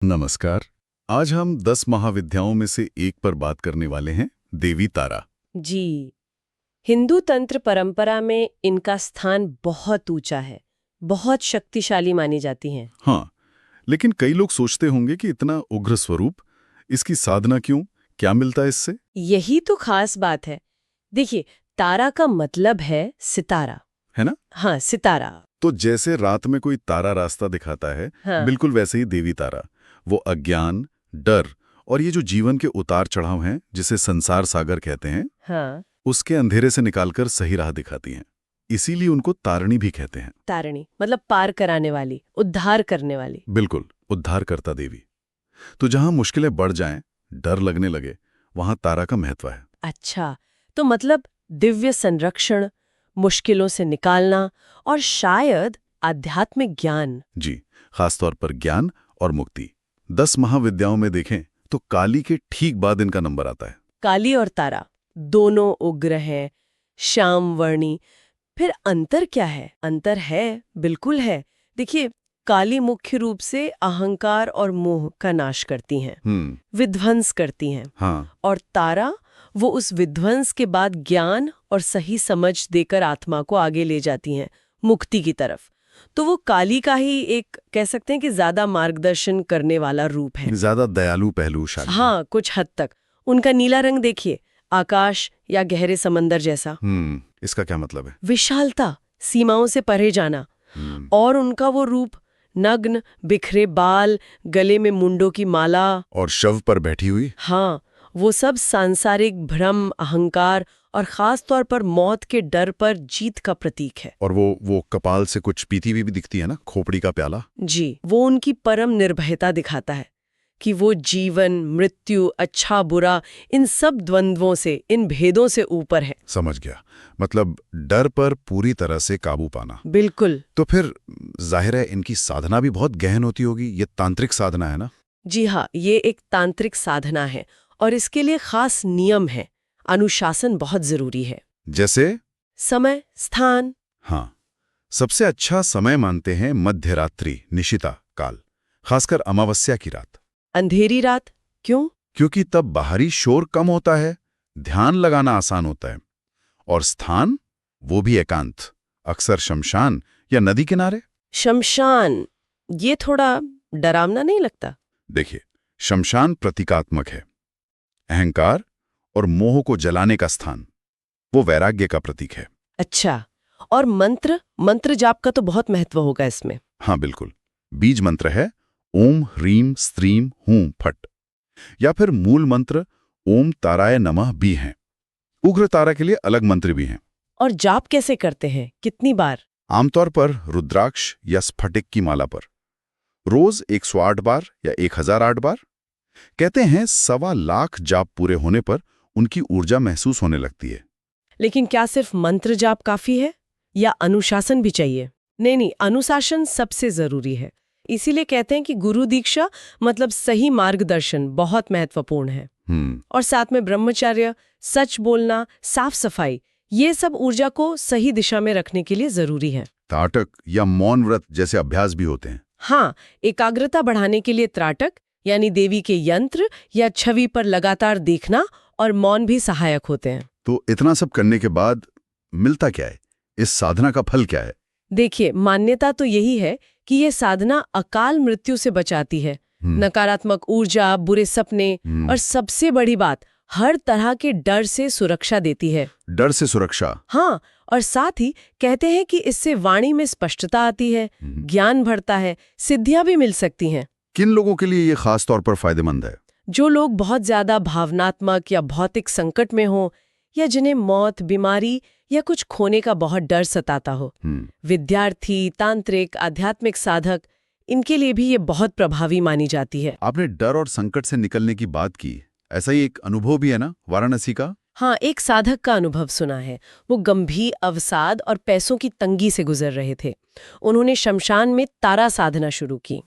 नमस्कार। आज हम 10 महाविद्याओं में से एक पर बात करने वाले हैं, देवी तारा। जी। हिंदू तंत्र परंपरा में इनका स्थान बहुत ऊंचा है, बहुत शक्तिशाली मानी जाती हैं। हाँ, लेकिन कई लोग सोचते होंगे कि इतना उग्र स्वरूप, इसकी साधना क्यों, क्या मिलता है इससे? यही तो खास बात है। देखिए, तारा का मतलब है सितारा। है ना? हाँ, सितारा। तो जैसे रात में कोई तारा रास्ता दिखाता है, हाँ। बिल्कुल वैसे ही देवी तारा, वो अज्ञान, डर और ये जो जीवन के उतार चढ़ाव हैं, जिसे संसार सागर कहते हैं, हाँ, उसके अंधेरे से निकालकर सही राह दिखाती हैं। इसीलिए उनको तारिणी भी कहते हैं। तारिणी मतलब पार कराने वाली, उद्धार करने वाली। बिल्कुल, उद्धारकर्ता देवी। तो जहां मुश्किलें बढ़ जाएं, डर लगने लगे, वहां तारा का महत्व है। अच्छा, तो मतलब दिव्य संरक्षण, मुश्किलों से निकालना और शायद आध्यात्मिक ज्ञान। जी, खासतौर पर ज्ञान और मुक्ति। 10 महाविद्याओं में देखें तो काली के ठीक बाद इनका नंबर आता है। काली और तारा दोनों उग्र हैं, श्यामवर्णी। फिर अंतर क्या है? अंतर है, बिल्कुल है। देखिए, काली मुख्य रूप से अहंकार और मोह का नाश करती हैं, विध्वंस करती हैं। हाँ, और तारा वो उस विध्वंस के बाद ज्ञान और सही समझ देकर आत्मा को आगे ले जाती हैं, मुक्ति की तरफ। तो वो काली का ही एक कह सकते हैं कि ज्यादा मार्गदर्शन करने वाला रूप है। ज्यादा दयालु पहलू शायद। हाँ, कुछ हद तक। उनका नीला रंग देखिए, आकाश या गहरे समंदर जैसा। इसका क्या मतलब है? विशालता, सीमाओं से परे जाना। और उनका वो रूप, नग्न, बिखरे बाल, गले में मुंडों की माला और शव पर बैठी हुई। हाँ, वो सब सांसारिक भ्रम, अहंकार और खास तौर पर मौत के डर पर जीत का प्रतीक है। और वो कपाल से कुछ पीती हुई भी दिखती है ना, खोपड़ी का प्याला। जी, वो उनकी परम निर्भयता दिखाता है कि वो जीवन, मृत्यु, अच्छा बुरा, इन सब द्वंद्वों से, इन भेदों से ऊपर है। समझ गया, मतलब डर पर पूरी तरह से काबू पाना। बिल्कुल। तो फिर जाहिर है इनकी साधना भी बहुत गहन होती होगी। ये तांत्रिक साधना है ना? जी हाँ, ये एक तांत्रिक साधना है और इसके लिए खास नियम है, अनुशासन बहुत जरूरी है। जैसे? समय, स्थान। हाँ, सबसे अच्छा समय मानते हैं मध्यरात्रि, निशिता काल, खासकर अमावस्या की रात। अंधेरी रात। क्यों? क्योंकि तब बाहरी शोर कम होता है, ध्यान लगाना आसान होता है। और स्थान, वो भी एकांत, अक्सर शमशान या नदी किनारे। शमशान, ये थोड़ा डरावना नहीं लगता? देखिए, शमशान प्रतीकात्मक है, अहंकार और मोह को जलाने का स्थान। वो वैराग्य का प्रतीक है। अच्छा, और मंत्र जाप का तो बहुत महत्व होगा इसमें। हाँ बिल्कुल, बीज मंत्र है ओम ह्रीम स्त्रीम हूं फट, या फिर मूल मंत्र ओम ताराय नमः भी हैं। उग्र तारा के लिए अलग मंत्र भी हैं। और जाप कैसे करते हैं, कितनी बार? आमतौर पर रुद्राक्ष या स्फटिक की माला पर रोज 108 बार या 1008 बार। कहते हैं 1.25 लाख जाप पूरे होने पर उनकी ऊर्जा महसूस होने लगती है। लेकिन क्या सिर्फ मंत्र जाप काफी है या अनुशासन भी चाहिए? नहीं, अनुशासन सबसे जरूरी है। इसीलिए कहते हैं कि गुरु दीक्षा मतलब सही मार्गदर्शन बहुत महत्वपूर्ण है। और साथ में ब्रह्मचर्य, सच बोलना, साफ सफाई, ये सब ऊर्जा को सही दिशा में रखने के लिए जरूरी है। त्राटक या मौन व्रत जैसे अभ्यास भी होते हैं। हाँ, एकाग्रता बढ़ाने के लिए त्राटक यानी देवी के यंत्र या छवि पर लगातार देखना और मौन भी सहायक होते हैं। तो इतना सब करने के बाद मिलता क्या है? इस साधना का फल क्या है? देखिए, मान्यता तो यही है कि ये साधना अकाल मृत्यु से बचाती है, नकारात्मक ऊर्जा, बुरे सपने और सबसे बड़ी बात, हर तरह के डर से सुरक्षा देती है। डर से सुरक्षा? हाँ, और साथ ही कहते हैं कि इससे वाणी में स्पष्टता आती है, ज्ञान बढ़ता है, सिद्धियां भी मिल सकती हैं। किन लोगों के लिए ये खास तौर पर फायदेमंद है? जो लोग बहुत ज्यादा भावनात्मक या भौतिक संकट में हो, या जिन्हें मौत, बीमारी या कुछ खोने का बहुत डर सताता हो। विद्यार्थी, तांत्रिक, आध्यात्मिक साधक, इनके लिए भी ये बहुत प्रभावी मानी जाती है। आपने डर और संकट से निकलने की बात की, ऐसा ही एक अनुभव भी है ना वाराणसी का? हाँ, एक साधक का अनुभव सुना है। वो गंभीर अवसाद और पैसों की तंगी से गुजर रहे थे। उन्होंने शमशान में तारा साधना शुरू की।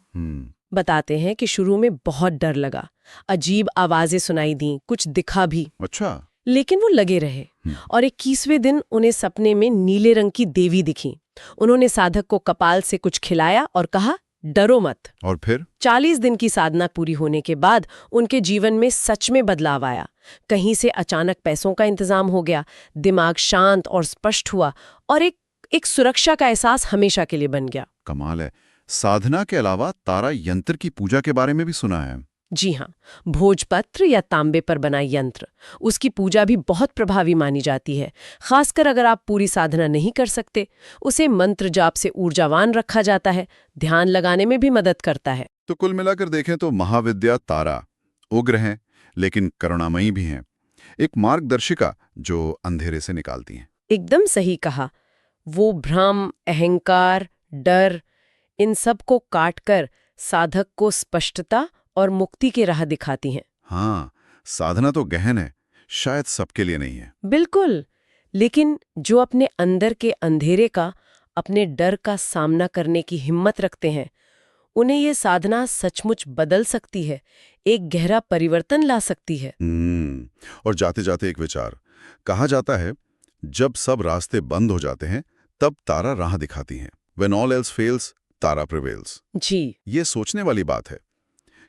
बताते हैं कि शुरू में बहुत डर लगा, अजीब आवाजें सुनाई दी, कुछ दिखा भी। अच्छा। लेकिन वो लगे रहे और 21वें दिन उन्हें सपने में नीले रंग की देवी दिखी। उन्होंने साधक को कपाल से कुछ खिलाया और कहा, डरो मत। और फिर 40 दिन की साधना पूरी होने के बाद उनके जीवन में सच में बदलाव आया। कहीं से अचानक पैसों का इंतजाम हो गया, दिमाग शांत और स्पष्ट हुआ और एक सुरक्षा का एहसास हमेशा के लिए बन गया। कमाल है। साधना के अलावा तारा यंत्र की पूजा के बारे में भी सुना है। जी हाँ, भोजपत्र या तांबे पर बना यंत्र, उसकी पूजा भी बहुत प्रभावी मानी जाती है। खासकर अगर आप पूरी साधना नहीं कर सकते, उसे मंत्र जाप से ऊर्जावान रखा जाता है, ध्यान लगाने में भी मदद करता है। तो कुल मिलाकर देखें तो महाविद्या तारा उग्र हैं, लेकिन करुणामयी भी हैं। एक मार्गदर्शिका जो अंधेरे से निकालती हैं। एकदम सही कहा। वो भ्रम, अहंकार, डर, इन सब को काटकर साधक को स्पष्टता और मुक्ति की राह दिखाती हैं। हाँ, साधना तो गहन है, शायद सबके लिए नहीं है। बिल्कुल, लेकिन जो अपने अंदर के अंधेरे का, अपने डर का सामना करने की हिम्मत रखते हैं, उन्हें ये साधना सचमुच बदल सकती है, एक गहरा परिवर्तन ला सकती है। और जाते जाते एक विचार। कहा जाता है, जब सब रास्ते बंद हो जाते हैं, तब तारा राह दिखाती है। When all else fails, Tara prevails। जी, ये सोचने वाली बात है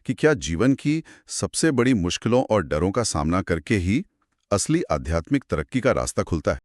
कि क्या जीवन की सबसे बड़ी मुश्किलों और डरों का सामना करके ही असली आध्यात्मिक तरक्की का रास्ता खुलता है।